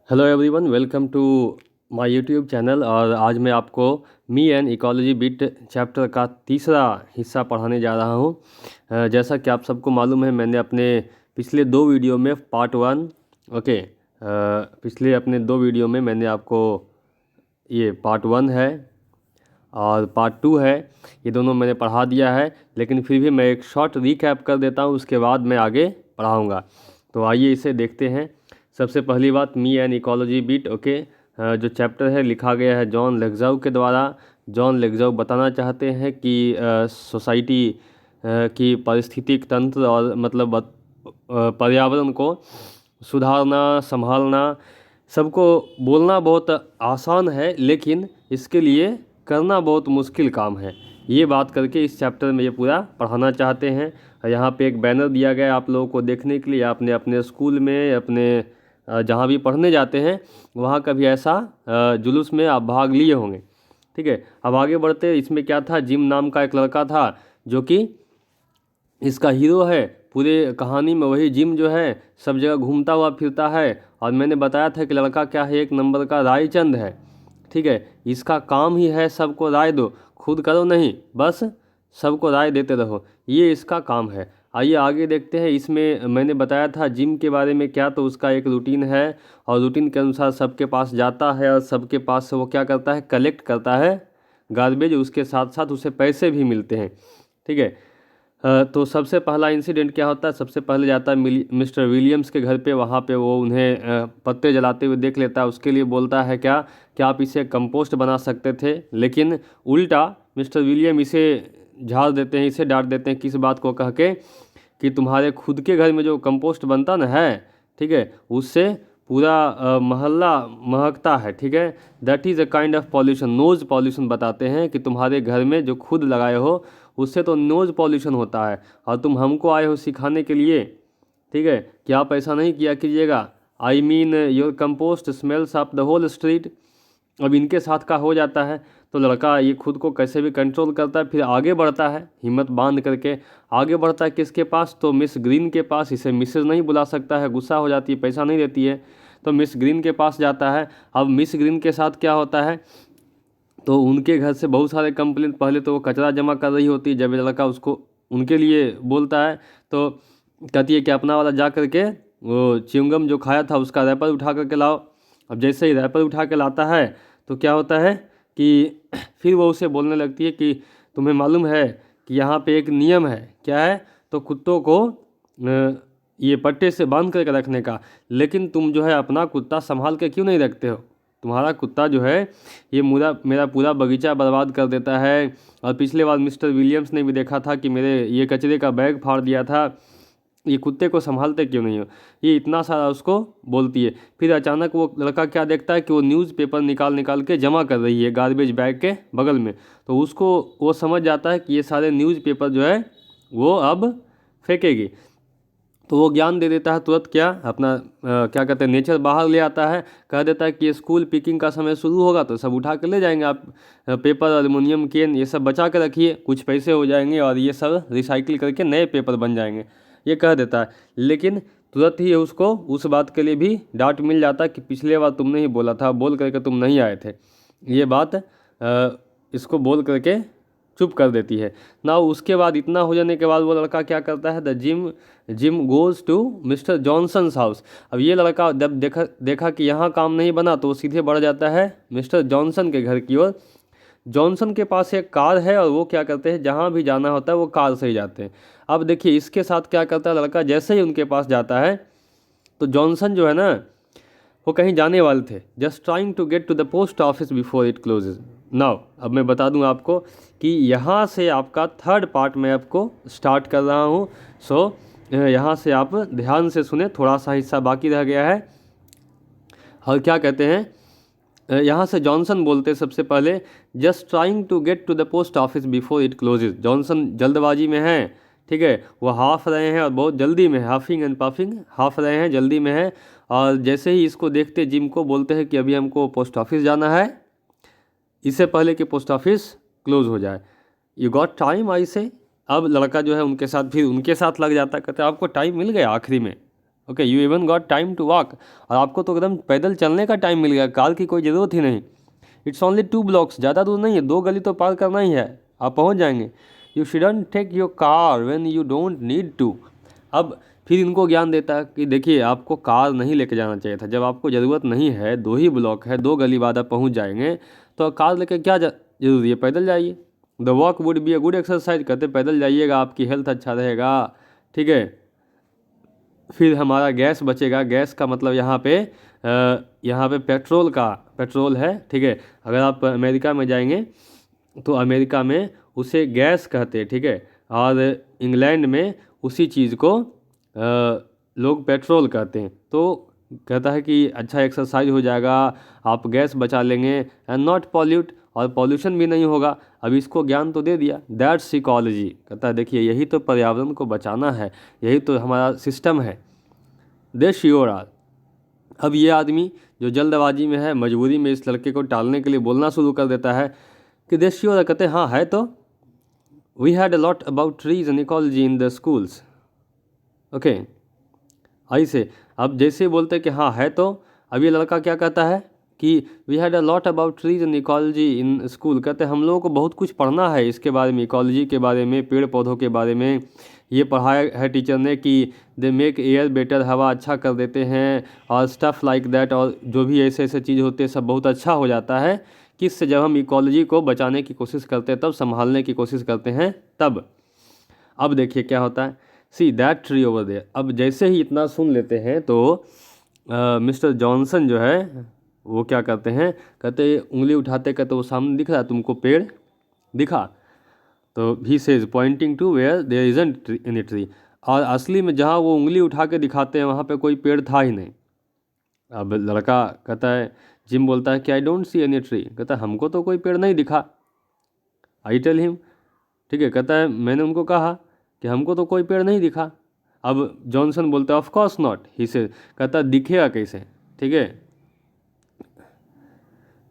Hello everyone, welcome to my YouTube channel. और आज मैं आपको me and ecology bit chapter का तीसरा हिस्सा पढ़ाने जा रहा हूँ। जैसा कि आप सबको मालूम है, मैंने अपने पिछले दो वीडियो में पार्ट वन पिछले अपने दो वीडियो में मैंने आपको ये पार्ट वन है और पार्ट टू है, ये दोनों मैंने पढ़ा दिया है। लेकिन फिर भी मैं एक शॉर्ट रिकैप कर देता हूँ, उसके बाद मैं आगे पढ़ाऊँगा। तो आइए इसे देखते हैं। सबसे पहली बात, मी एंड इकोलॉजी बिट जो चैप्टर है लिखा गया है जॉन लेग्जाउ के द्वारा। जॉन लेग्जाउ बताना चाहते हैं कि सोसाइटी की पारिस्थितिक तंत्र और मतलब पर्यावरण को सुधारना, संभालना, सबको बोलना बहुत आसान है, लेकिन इसके लिए करना बहुत मुश्किल काम है। ये बात करके इस चैप्टर में ये पूरा पढ़ाना चाहते हैं। यहाँ पे एक बैनर दिया गया है आप लोगों को देखने के लिए। आपने अपने स्कूल में, अपने जहाँ भी पढ़ने जाते हैं वहाँ कभी ऐसा जुलूस में आप भाग लिए होंगे। ठीक है, अब आगे बढ़ते। इसमें क्या था, जिम नाम का एक लड़का था जो कि इसका हीरो है। पूरे कहानी में वही जिम जो है सब जगह घूमता हुआ फिरता है। और मैंने बताया था कि लड़का क्या है, एक नंबर का रायचंद है। ठीक है, इसका काम ही है सबको राय दो, खुद करो नहीं, बस सबको राय देते रहो, ये इसका काम है। आइए आगे देखते हैं। इसमें मैंने बताया था जिम के बारे में क्या, तो उसका एक रूटीन है और रूटीन के अनुसार सबके पास जाता है और सबके पास से वो क्या करता है, कलेक्ट करता है गार्बेज। उसके साथ साथ उसे पैसे भी मिलते हैं। ठीक है, तो सबसे पहला इंसिडेंट क्या होता है, सबसे पहले जाता है मिस्टर विलियम्स के घर पे। वहाँ पे वो उन्हें पत्ते जलाते हुए देख लेता है। उसके लिए बोलता है क्या कि आप इसे कंपोस्ट बना सकते थे, लेकिन उल्टा मिस्टर विलियम इसे झाड़ देते हैं, इसे डांट देते हैं। किस बात को कह के कि तुम्हारे खुद के घर में जो कंपोस्ट बनता ना है, ठीक है, उससे पूरा मोहल्ला महकता है। ठीक है, that is a kind of pollution, nose pollution बताते हैं कि तुम्हारे घर में जो खुद लगाए हो उससे तो नोज़ पॉल्यूशन होता है, और तुम हमको आए हो सिखाने के लिए, ठीक है, कि आप ऐसा नहीं किया कीजिएगा। I mean your compost smells up the whole street. अब इनके साथ का हो जाता है तो लड़का ये खुद को कैसे भी कंट्रोल करता है, फिर आगे बढ़ता है हिम्मत बांध करके। आगे बढ़ता है किसके पास, तो मिस ग्रीन के पास। इसे मिसेज नहीं बुला सकता है, गुस्सा हो जाती है, पैसा नहीं देती है, तो मिस ग्रीन के पास जाता है। अब मिस ग्रीन के साथ क्या होता है, तो उनके घर से बहुत सारे कंप्लेन, पहले तो वो कचरा जमा कर रही होती है। जब ये लड़का उसको उनके लिए बोलता है तो कहती है कि अपना वाला जा करके वो च्युइंगम जो खाया था उसका रैपर उठा करके लाओ। अब जैसे ही रैपर उठा के लाता है तो क्या होता है कि फिर वो उसे बोलने लगती है कि तुम्हें मालूम है कि यहाँ पे एक नियम है, क्या है, तो कुत्तों को ये पट्टे से बांध करके रखने का, लेकिन तुम जो है अपना कुत्ता संभाल के क्यों नहीं रखते हो। तुम्हारा कुत्ता जो है ये मेरा पूरा बगीचा बर्बाद कर देता है। और पिछले बार मिस्टर विलियम्स ने भी देखा था कि मेरे ये कचरे का बैग फाड़ दिया था, ये कुत्ते को संभालते क्यों नहीं हो। ये इतना सारा उसको बोलती है। फिर अचानक वो लड़का क्या देखता है कि वो न्यूज़पेपर निकाल निकाल के जमा कर रही है गार्बेज बैग के बगल में। तो उसको वो समझ जाता है कि ये सारे न्यूज़पेपर जो है वो अब फेंकेगी। तो वो ज्ञान दे देता है तुरंत, क्या अपना क्या कहते हैं, नेचर बाहर ले आता है। कह देता है कि ये स्कूल पिकिंग का समय शुरू होगा तो सब उठा के ले जाएंगे, आप पेपर, एल्युमिनियम कैन ये सब बचा के रखिए, कुछ पैसे हो जाएंगे और ये सब रिसाइकिल करके नए पेपर बन जाएंगे, ये कह देता है। लेकिन तुरंत ही उसको उस बात के लिए भी डांट मिल जाता है कि पिछले बार तुमने ही बोला था, बोल करके तुम नहीं आए थे। ये बात इसको बोल करके चुप कर देती है ना। उसके बाद इतना हो जाने के बाद वो लड़का क्या करता है, the Jim goes to mister Johnson's house. अब ये लड़का जब देखा कि यहाँ काम नहीं बना तो वो सीधे बढ़ जाता है मिस्टर जॉनसन के घर की ओर। जॉनसन के पास एक कार है और वो क्या करते हैं, जहाँ भी जाना होता है वो कार से ही जाते हैं। अब देखिए इसके साथ क्या करता है लड़का, जैसे ही उनके पास जाता है तो जॉनसन जो है ना वो कहीं जाने वाले थे, just trying to get to the post office before it closes. Now अब मैं बता दूं आपको कि यहाँ से आपका थर्ड पार्ट मैं आपको स्टार्ट कर रहा हूँ। सो यहाँ से आप ध्यान से सुने, थोड़ा सा हिस्सा बाकी रह गया है। और क्या कहते हैं, यहाँ से जॉनसन बोलते हैं सबसे पहले, just trying to get to the post office before it closes. Johnson जल्दबाजी में है, ठीक है, वो हाफ रहे हैं और बहुत जल्दी में, हाफिंग एंड पफिंग, हाफ रहे हैं, जल्दी में है। और जैसे ही इसको देखते जिम को बोलते हैं कि अभी हमको पोस्ट ऑफिस जाना है, इससे पहले कि पोस्ट ऑफिस क्लोज हो जाए। यू गॉट टाइम आई से। अब लड़का जो है उनके साथ फिर उनके साथ लग जाता है, कहते हैं आपको टाइम मिल गया आखिरी में, okay, you even got time to walk, और आपको तो एकदम पैदल चलने का टाइम मिल गया, कार की कोई ज़रूरत ही नहीं। इट्स ओनली 2 ब्लॉक्स, ज़्यादा दूर नहीं है, 2 गली तो पार करना ही है, आप पहुंच जाएंगे। You shouldn't take your car when you don't need to. अब फिर इनको ज्ञान देता है कि देखिए आपको कार नहीं लेके जाना चाहिए था, जब आपको ज़रूरत नहीं है, 2 ही ब्लॉक है, 2 गली बाद आप पहुँच जाएंगे, तो कार लेके क्या जरूरी है, पैदल जाइए। The walk would be a good exercise, कहते पैदल जाइएगा, आपकी हेल्थ अच्छा रहेगा, ठीक है। फिर हमारा गैस बचेगा, गैस का मतलब यहाँ पे पेट्रोल है, ठीक है। अगर आप अमेरिका में जाएंगे तो अमेरिका में उसे गैस कहते हैं, ठीक है, और इंग्लैंड में उसी चीज़ को लोग पेट्रोल कहते हैं। तो कहता है कि अच्छा एक्सरसाइज हो जाएगा, आप गैस बचा लेंगे एंड नॉट पॉल्यूट, और पॉल्यूशन भी नहीं होगा। अब इसको ज्ञान तो दे दिया, दैट्स इकोलॉजी। कहता है देखिए यही तो पर्यावरण को बचाना है, यही तो हमारा सिस्टम है। दे श्योर आर। अब ये आदमी जो जल्दबाजी में है, मजबूरी में इस लड़के को टालने के लिए बोलना शुरू कर देता है कि दे श्योर आर, कहते हैं हाँ है तो, we had a lot about trees and ecology in the schools. Okay, ऐसे अब जैसे बोलते कि हाँ है तो, अब ये लड़का क्या कहता है कि we had a lot about trees and ecology in school. कहते हैं हम लोगों को बहुत कुछ पढ़ना है इसके बारे में, इकोलॉजी के बारे में, पेड़ पौधों के बारे में। ये पढ़ाया है टीचर ने कि दे मेक एयर बेटर, हवा अच्छा कर देते हैं, और स्टफ़ लाइक दैट, और जो भी ऐसे ऐसे चीज़ होते हैं सब बहुत अच्छा हो जाता है किससे, जब हम इकोलॉजी को बचाने की कोशिश करते हैं, तब संभालने की कोशिश करते हैं तब। अब देखिए क्या होता है, see that tree over there. अब जैसे ही इतना सुन लेते हैं तो मिस्टर जॉनसन जो है वो क्या करते हैं, कहते उंगली उठाते, कहते वो सामने दिख रहा है तुमको पेड़ दिखा, तो he says pointing to where there isn't any tree, और असली में जहाँ वो उंगली उठा के दिखाते हैं वहाँ पे कोई पेड़ था ही नहीं। अब लड़का कहता है, जिम बोलता है कि I don't see any tree, कहता है हमको तो कोई पेड़ नहीं दिखा। आई टेल हिम, ठीक है, कहता है मैंने उनको कहा कि हमको तो कोई पेड़ नहीं दिखा। अब जॉनसन बोलता है ऑफ कोर्स नॉट, ही से, कहता है दिखेगा कैसे, ठीक है,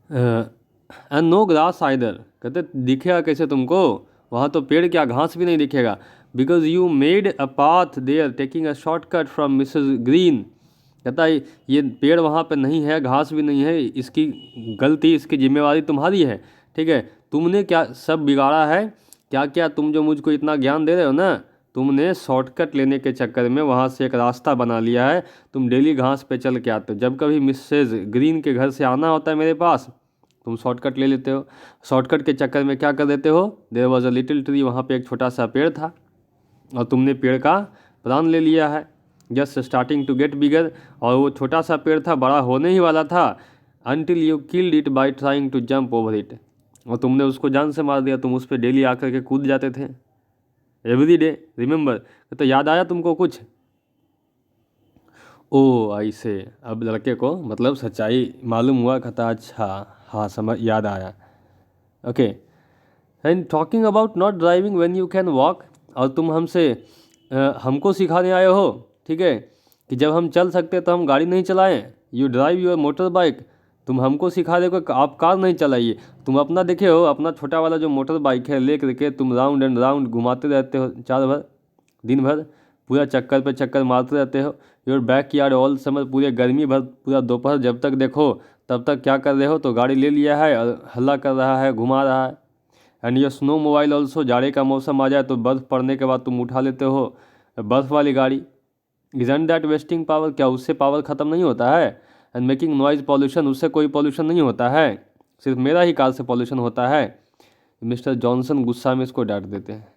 एंड नो ग्रास आइदर, कहते दिखेगा कैसे तुमको, वहाँ तो पेड़ क्या घास भी नहीं दिखेगा। Because you made a path there taking a shortcut from Mrs Green, कहता है ये पेड़ वहाँ पे नहीं है, घास भी नहीं है, इसकी गलती, इसकी जिम्मेवारी तुम्हारी है, ठीक है। तुमने क्या सब बिगाड़ा है, क्या क्या तुम जो मुझको इतना ज्ञान दे रहे हो ना, तुमने शॉर्टकट लेने के चक्कर में वहाँ से एक रास्ता बना लिया है, तुम डेली घास पे चल के आते हो, जब कभी मिसेज ग्रीन के घर से आना होता है मेरे पास, तुम शॉर्टकट ले लेते हो, शॉर्टकट के चक्कर में क्या कर देते हो, there was a little tree, वहाँ पे एक छोटा सा पेड़ था और तुमने पेड़ का प्लान ले लिया है, just starting to get bigger, और वो छोटा सा पेड़ था, बड़ा होने ही वाला था, until you killed it by trying to jump over it, और तुमने उसको जान से मार दिया, तुम उस पर डेली आकर के कूद जाते थे एवरी डे, रिमेंबर, तो याद आया तुमको कुछ। ओ ऐसे, अब लड़के को मतलब सच्चाई मालूम हुआ, कहता अच्छा हाँ समझ याद आया। Okay, and talking about not driving when you can walk, और तुम हमको सिखाने आए हो, ठीक है, कि जब हम चल सकते तो हम गाड़ी नहीं चलाएं, you drive your motor bike, तुम हमको सिखा रहे हो कि आप कार नहीं चलाइए, तुम अपना देखे हो, अपना छोटा वाला जो मोटर बाइक है ले करके तुम राउंड एंड राउंड घुमाते रहते हो, चार भर दिन भर पूरा चक्कर पे चक्कर मारते रहते हो, your back yard all summer, पूरे गर्मी भर पूरा दोपहर जब तक देखो तब तक क्या कर रहे हो, तो गाड़ी ले लिया है और हल्ला कर रहा है, घुमा रहा है। And your snow mobile also, जाड़े का मौसम आ जाए तो बर्फ़ पड़ने के बाद तुम उठा लेते हो बर्फ़ वाली गाड़ी। इजंट दैट वेस्टिंग पावर, क्या उससे पावर ख़त्म नहीं होता है। एंड मेकिंग नॉइज़ पॉल्यूशन, उससे कोई पॉल्यूशन नहीं होता है, सिर्फ मेरा ही कार से पॉल्यूशन होता है। मिस्टर जॉनसन गुस्सा में इसको डांट देते हैं,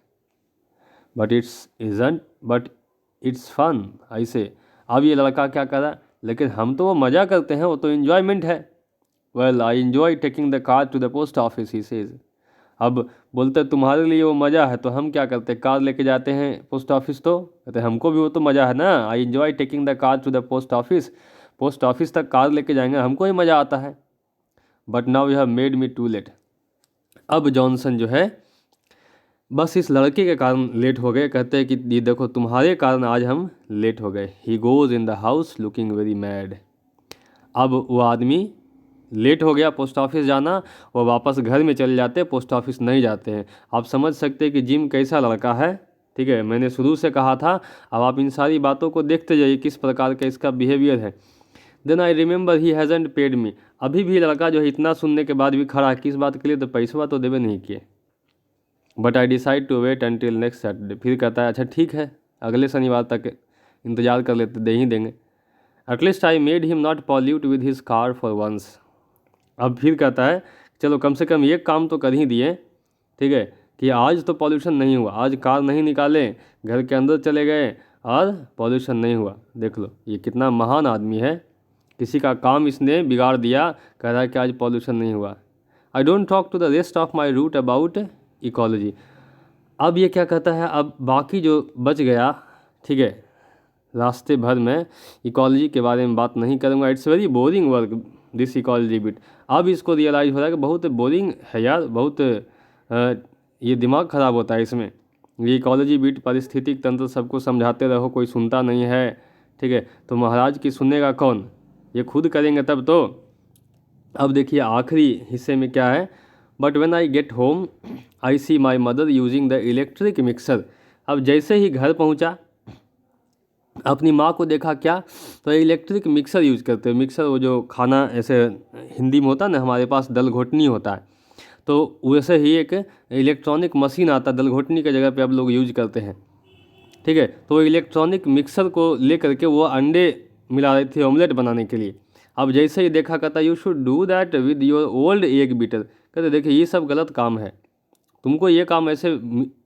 बट इट्स फन ऐसे। अब ये लड़का क्या कर रहा है, लेकिन हम तो वो मज़ा करते हैं, वो तो इन्जॉयमेंट है। Well I enjoy taking the car to the post office, he says. अब बोलते तुम्हारे लिए वो मज़ा है तो हम क्या करते, कार लेके जाते हैं पोस्ट ऑफिस, तो कहते हमको भी वो तो मज़ा है ना, I enjoy taking the car to the post office तक कार लेके जाएंगे, हमको ही मज़ा आता है। But now you have made me too late. अब जॉनसन जो है बस इस लड़के के कारण लेट हो गए, कहते हैं कि ये देखो तुम्हारे कारण आज हम लेट हो गए। He goes in the house looking very mad. अब वो आदमी लेट हो गया पोस्ट ऑफिस जाना, वो वापस घर में चले जाते, पोस्ट ऑफिस नहीं जाते हैं। आप समझ सकते हैं कि जिम कैसा लड़का है, ठीक है, मैंने शुरू से कहा था। अब आप इन सारी बातों को देखते जाइए किस प्रकार का इसका बिहेवियर है। Then I remember he hasn't paid me. अभी भी लड़का जो है इतना सुनने के बाद भी खड़ा है, किस बात के लिए, तो पैसा तो देवे नहीं किए। But I decide to wait until next Saturday. फिर कहता है अच्छा ठीक है, अगले शनिवार तक इंतज़ार कर लेते, दे ही देंगे। At least I made him not pollute with his car for once. अब फिर कहता है चलो कम से कम ये काम तो कर ही दिए, ठीक है, कि आज तो पॉल्यूशन नहीं हुआ, आज कार नहीं निकाले, घर के अंदर चले गए और पॉल्यूशन नहीं हुआ। देख लो ये कितना महान आदमी है, किसी का काम इसने बिगाड़ दिया, कह रहा है कि आज पॉल्यूशन नहीं हुआ। I don't talk to the rest of my route about ecology. अब ये क्या कहता है, अब बाकी जो बच गया, ठीक है, रास्ते भर में इकोलॉजी के बारे में बात नहीं करूँगा। It's very boring work this ecology bit. अब इसको रियलाइज़ हो रहा है कि बहुत बोरिंग है यार, बहुत ये दिमाग ख़राब होता है इसमें। ये इकोलॉजी बिट, पारिस्थितिक तंत्र, सबको समझाते रहो, कोई सुनता नहीं है, ठीक है, तो महाराज की सुनेगा कौन, ये खुद करेंगे तब तो। अब देखिए आखिरी हिस्से में क्या है, but when I get home I see my mother using the electric mixer. अब जैसे ही घर पहुंचा अपनी माँ को देखा, क्या, तो इलेक्ट्रिक मिक्सर यूज़ करते हैं। मिक्सर वो जो खाना ऐसे हिंदी में होता है ना, हमारे पास दल घोटनी होता है, तो वैसे ही एक इलेक्ट्रॉनिक मशीन आता है, दल घोटनी की जगह पे अब लोग यूज करते हैं, ठीक है। तो इलेक्ट्रॉनिक मिक्सर को ले करके वो अंडे मिला रही थी ऑमलेट बनाने के लिए। अब जैसे ही देखा, कहता you should do that with your old egg beater. कहते देखिए ये सब गलत काम है, तुमको ये काम ऐसे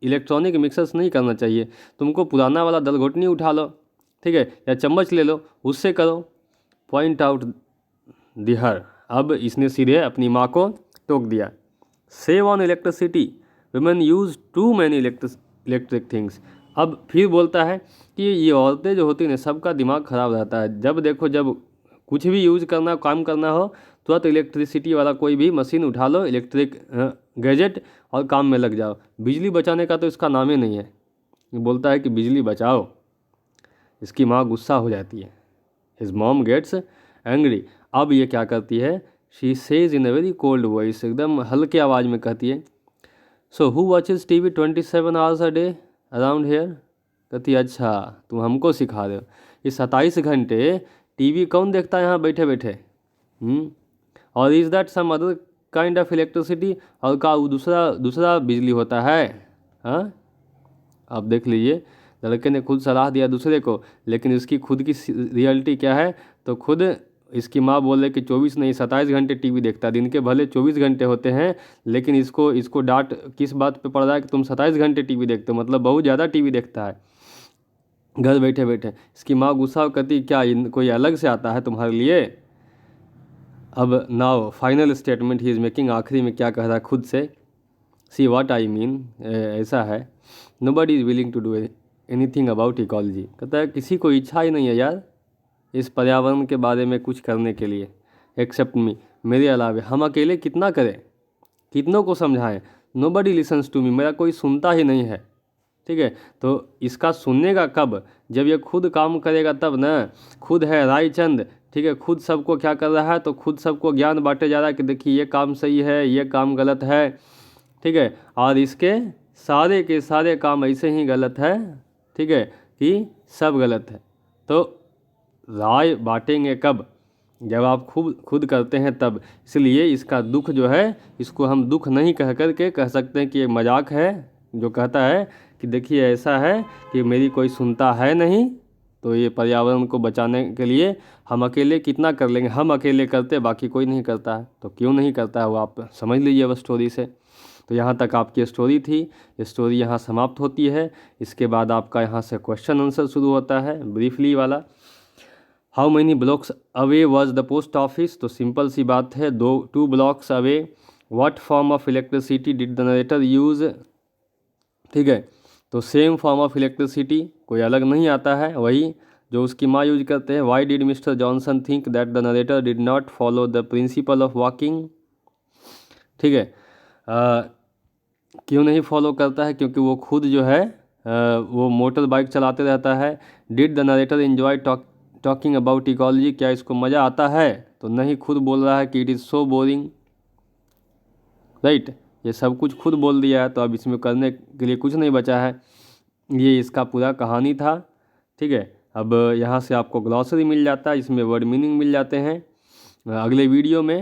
इलेक्ट्रॉनिक मिक्सर्स नहीं करना चाहिए, तुमको पुराना वाला दल घोटनी उठा लो, ठीक है, या चम्मच ले लो, उससे करो। पॉइंट आउट दिहर। अब इसने सीधे अपनी माँ को टोक दिया। Save on electricity, women use too many electric things. अब फिर बोलता है कि ये औरतें जो होती हैं सबका दिमाग ख़राब रहता है, जब देखो जब कुछ भी यूज़ करना, काम करना हो, तुरंत इलेक्ट्रिसिटी वाला कोई भी मशीन उठा लो, इलेक्ट्रिक गैजेट, और काम में लग जाओ। बिजली बचाने का तो इसका नाम ही नहीं है। बोलता है कि बिजली बचाओ, इसकी माँ गुस्सा हो जाती है। His mom gets angry. अब ये क्या करती है, she says in a very cold voice, एकदम हल्के आवाज़ में कहती है, so who watches T V 27 hours a day around here. कहती है अच्छा तुम हमको सिखा रहे हो, ये 27 घंटे टीवी कौन देखता है यहाँ बैठे बैठे। और is that some other kind of electricity, और का दूसरा दूसरा बिजली होता है। हाँ, आप देख लीजिए, लड़के ने खुद सलाह दिया दूसरे को, लेकिन इसकी खुद की रियलिटी क्या है, तो खुद इसकी माँ बोल रही कि 24 नहीं 27 घंटे टीवी देखता है। दिन के भले 24 घंटे होते हैं, लेकिन इसको डांट किस बात पे पड़ रहा है कि तुम 27 घंटे टीवी देखते हो, मतलब बहुत ज़्यादा टीवी देखता है घर बैठे बैठे। इसकी माँ गुस्सा करती, क्या कोई अलग से आता है तुम्हारे लिए। अब now final statement he is making, आखिरी में क्या कह रहा है खुद से, सी व्हाट आई मीन, ऐसा है, nobody is willing to do anything about ecology. कहता है किसी को इच्छा ही नहीं है यार इस पर्यावरण के बारे में कुछ करने के लिए, एक्सेप्ट मी, मेरे अलावे। हम अकेले कितना करें, कितनों को समझाएं, नोबडी लिसन्स टू मी, मेरा कोई सुनता ही नहीं है, ठीक है। तो इसका सुनने का कब, जब ये खुद काम करेगा तब ना। खुद है रायचंद, ठीक है, खुद सबको क्या कर रहा है, तो खुद सबको ज्ञान बांटे जा रहा है कि देखिए ये काम सही है, ये काम गलत है, ठीक है, और इसके सारे के सारे काम ऐसे ही गलत है, ठीक है, कि सब गलत है। तो राय बांटेंगे कब, जब आप खुद करते हैं तब। इसलिए इसका दुख जो है, इसको हम दुख नहीं कह करके कह सकते हैं कि ये मजाक है, जो कहता है कि देखिए ऐसा है कि मेरी कोई सुनता है नहीं, तो ये पर्यावरण को बचाने के लिए हम अकेले कितना कर लेंगे, हम अकेले करते बाकी कोई नहीं करता है, तो क्यों नहीं करता है वो आप समझ लीजिए अब स्टोरी से। तो यहाँ तक आपकी स्टोरी थी, स्टोरी यहाँ समाप्त होती है। इसके बाद आपका यहाँ से क्वेश्चन आंसर शुरू होता है, ब्रीफली वाला। How many blocks away was the post office, तो सिंपल सी बात है, 2 blocks away. What form of electricity did the narrator use, ठीक है, तो सेम फॉर्म ऑफ इलेक्ट्रिसिटी, कोई अलग नहीं आता है, वही जो उसकी माँ यूज करते हैं। Why did mister Johnson think that the narrator did not follow the principle of walking, ठीक है, क्यों नहीं फॉलो करता है, क्योंकि वो खुद जो है वो मोटर बाइक चलाते रहता है। Did the narrator enjoy talking about ecology, क्या इसको मज़ा आता है, तो नहीं, खुद बोल रहा है कि it is so boring, right, ये सब कुछ खुद बोल दिया है, तो अब इसमें करने के लिए कुछ नहीं बचा है। ये इसका पूरा कहानी था। ठीक है, अब यहाँ से आपको ग्लॉसरी मिल जाता है, इसमें वर्ड मीनिंग मिल जाते हैं। अगले वीडियो में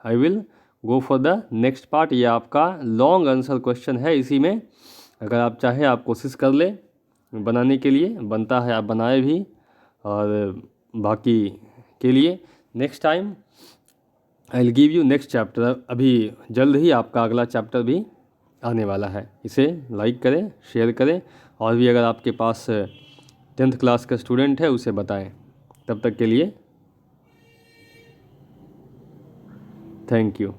I will go for the next part. ये आपका लॉन्ग आंसर क्वेश्चन है, इसी में अगर आप चाहें आप कोशिश कर ले बनाने के लिए, बनता है आप बनाए भी। और बाकी के लिए next time I will give you next chapter. अभी जल्द ही आपका अगला चैप्टर भी आने वाला है। इसे लाइक करें, शेयर करें, और भी अगर आपके पास 10th क्लास का स्टूडेंट है उसे बताएं। तब तक के लिए थैंक यू।